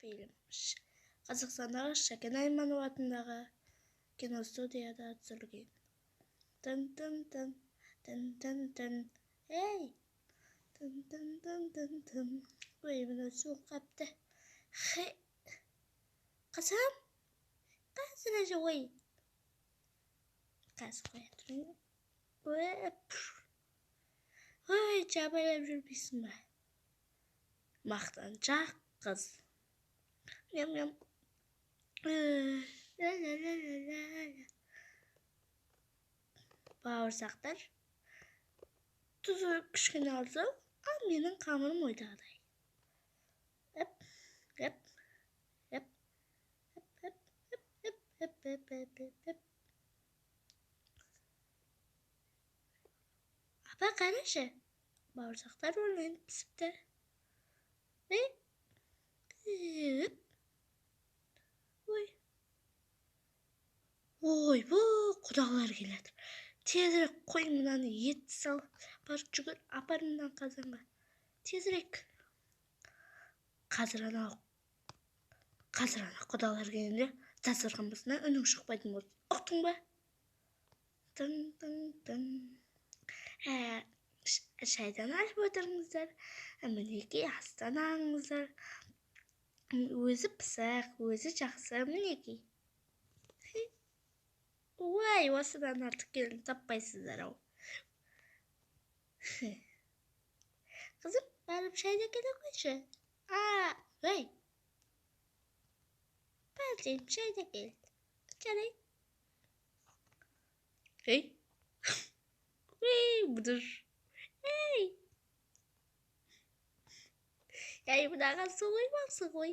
фильм. Қазақстандағы Шәкен Айманов атындағы киностудияда түсірілген. Тын-тын-тын, тын-тын-тын, ей! Тын-тын-тын-тын-тын. Ой, мына суық қапты. Қызым, қазір әже ой. Қазір қоя тұрайын. Ой, жабайлап жүрмейсің ба? Мақтаншақ қыз. Ням-ням. Бауырсақтар. Тұзы кішкене алсау, ал менің қамырым ойдағыдай. Апа, қарашы, бауырсақтар ойнайын пісіпті. Ой, бұл құдалар келеді. Тезірек қой мынаны ет сал. Бар жүгір, апар мынаны қазанға. Тезірек. Қазір ана құдалар келгенде дастархан басына үнің шықпайтын болды. Ұқтың ба? Тын-тын-тын. Шайдан ашып отырыңыздар. Мінекей астан алыңыздар. Өзі пысық, өзі жақсы, мінекей. Ой, осыдан артық келін таппайсыздар-ау. Қызым, барып шайды келе қойшы. Ой. Бәлдейім, шайды кел. Жарай. Ей. Бұдыр. Ей. Ей, бұдаға су қоймақсы қой.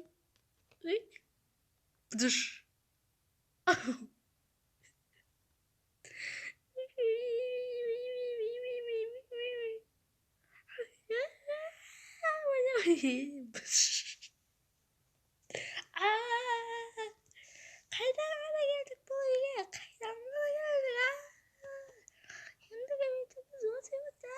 Ей. Бұдыр. Қайдан ғана келдік бұл үйге? Қайдан ғана келдік? Енді кәметіміз осы өтті.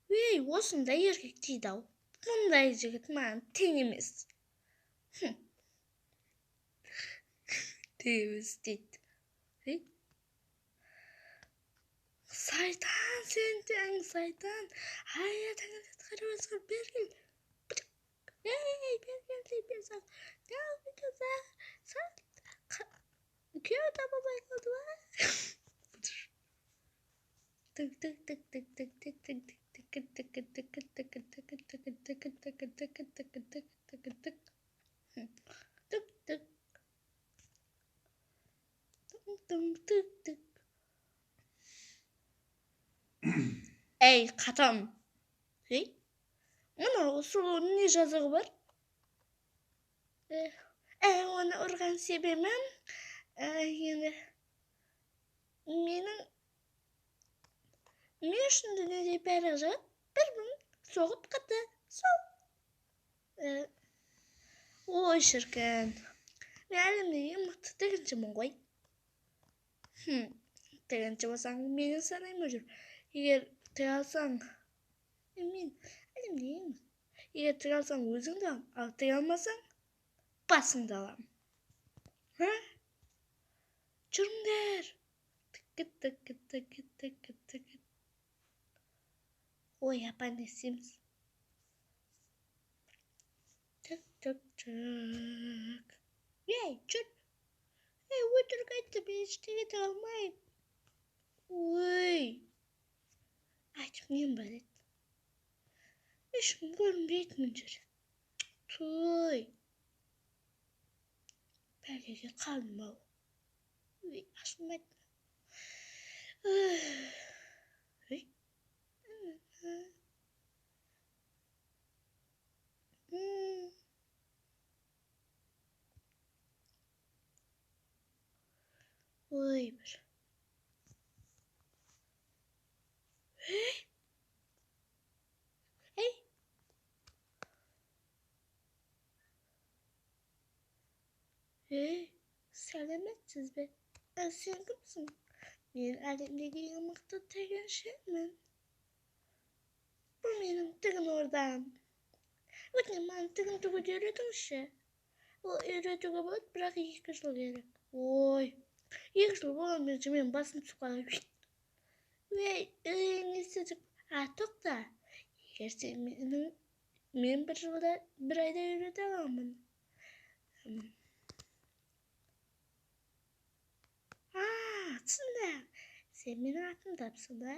Ей, осындай еркек дейді-ау. Мұндай жігіт маған тең емес. Тең емес дейді. Сайтан, сен тең сайтан. Ай, таңыз атқары өзгір бергіл. Ей, бергіл, бергіл. Нау, бергіл. Кеу табылмай қалды ба? Ей, қатам. Мұны сұлуының не жазығы бар? Оны ұрған себебім, енді менің мен үшін дүниеде бәрі жат, бір-бірін соғып қаты. Сол. Ой, шіркін. Мен әлемдегі мықты тігіншімін ғой. Тігінші болсаң, мені санаймын жүр. Егер тіге алсаң, мен әлемдегі. Егер тіге алсаң, өзіңді алам, ал тіге алмасаң, басыңды алам. Жүріңдер. Тік. Ой, апа, не істейміз? Тік. Ей, жүр. Ей, өтірік айтты, мен ештеңе ете алмайым. Ой. Айтып нем бар еді? Ешкім көрінбейтін жүр. Той. Бәлеге қалмау. Ой, ашылмайды. Ой. Ой, бір. Ей, сәлеметсіз бе? Sen kimsin? Men әлемдегі ең мықты тегіншімін. Бұл менің тігін ордам. Өтінемін, маған тігін тігуді үйретіңізші. Ол үйретуге болады, бірақ 2 жыл керек. Ой, 2 жыл болғанмен мен басым түсіп қалады. Не істедік? Тоқта. Егер сен мен 1 жылда 1 айда үйрете аламын. Түсіндім. Сен менің атымды тапсың да,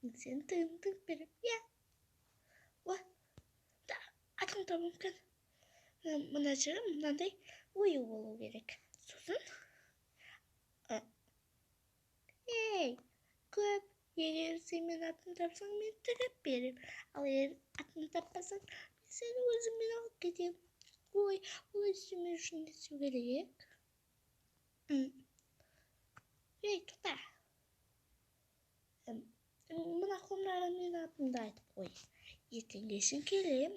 мен сен тігін тігіп берем. Атым да мүмкін. Мына жері мынандай ою болу керек. Сосын көп. Егер сен мен атын тапсаң, мен тігіп берем. Ал егер атын таппасаң, мен сені өзіммен алып кетем. Ой, олай істемеу үшін не істеу керек? Тоқта. Мына қонағы мен атымды айтып қой. Ертең кешін келем.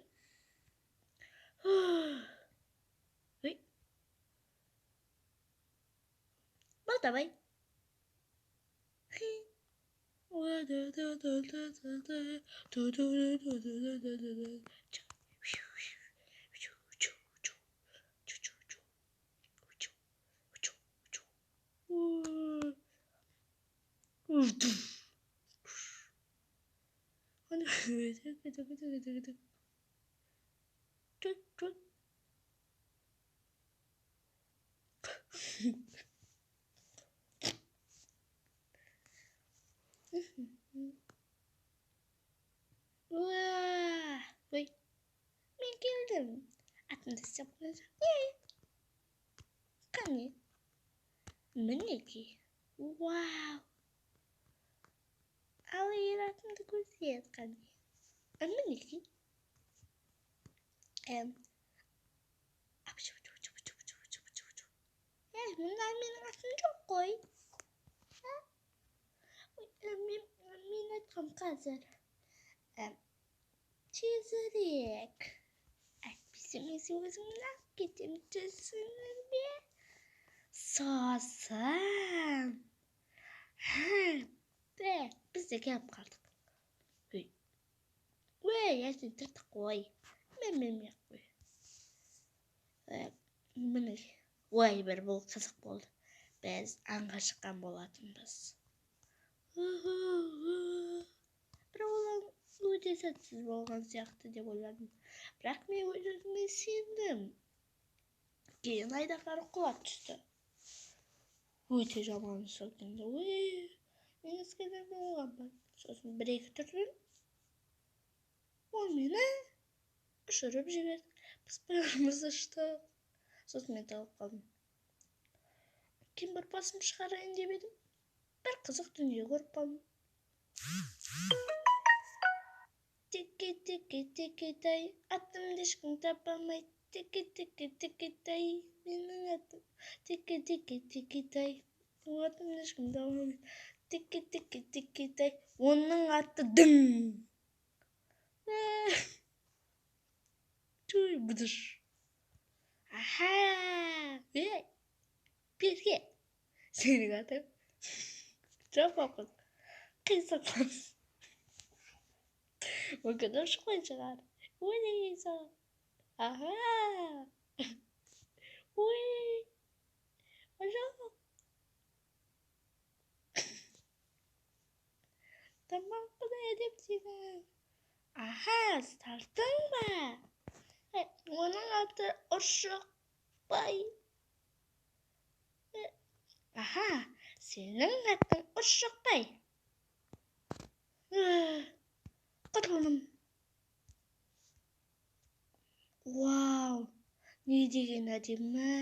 Бол давай. Ой, мен келдім. Атымды істеп қойсам. Қане? Мінекей. Вау. Ал егер атымды көрсет, қане? Мінекей. Мұнда менің атым жоқ қой. Мен айтқам қазір. Тезірек. Әйтпесе мен өзімді алып кетем, түсінер ме? Сосын. Біз де келіп қалдық. Әсен тұрдық қой. Мен қой. Міне. Бір бұл қызық болды. Біз аңға шыққан болатынбыз. Бірақ олар өте сәтсіз болған сияқты деп ойладым. Бірақ мен өзіме сендім. Кейін айдақтары құлап түсті. Өте жаман соққанда. Мен ескерден болған ба? Сосын 1-2 түрден ол мені ұшырып жіберді. Біз бәріміз ұштық. Сосын мен талып қалдым. Кейін бір басым шығарайын деп едім. Бір қызық дүние көріп қалдым. Теке-теке-теке-тай, атымды ешкім таппамайды. Теке-теке-теке-тай, менің атым. Теке-теке-теке-тай, атымды ешкім таппамайды. Теке-теке-теке-тай, оның аты дың. Туй, бұдыш. Перге, сенің атың. Жоқ оқыз. Қисық қыз. Мүмкін шықпай шығар. Ой, деген соң. Ой. Жоқ. Тамақ құдай деп сені. Сартың ба? Оның аты Ұршықбай. Сенің атын Ұршықбай. Құтылдым. Вау, не деген әдемі.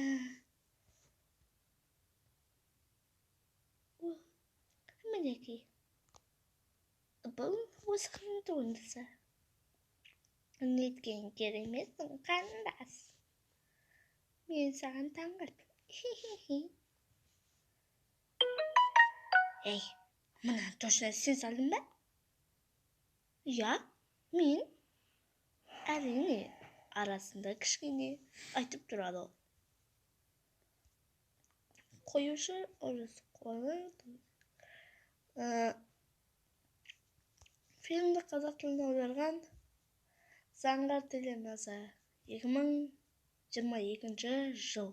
Мінекей. Бұл осының туындысы. Неткен кереметсің, қандас. Мен саған таңғалдым. Мұны точно сен салдың ба? Мен әрине арасында кішкене айтып тұрады ол. қоюшы ұрыс қуанады. Фильмді қазақ тіліне аударған Заңғар телеарнасы 2022 жыл.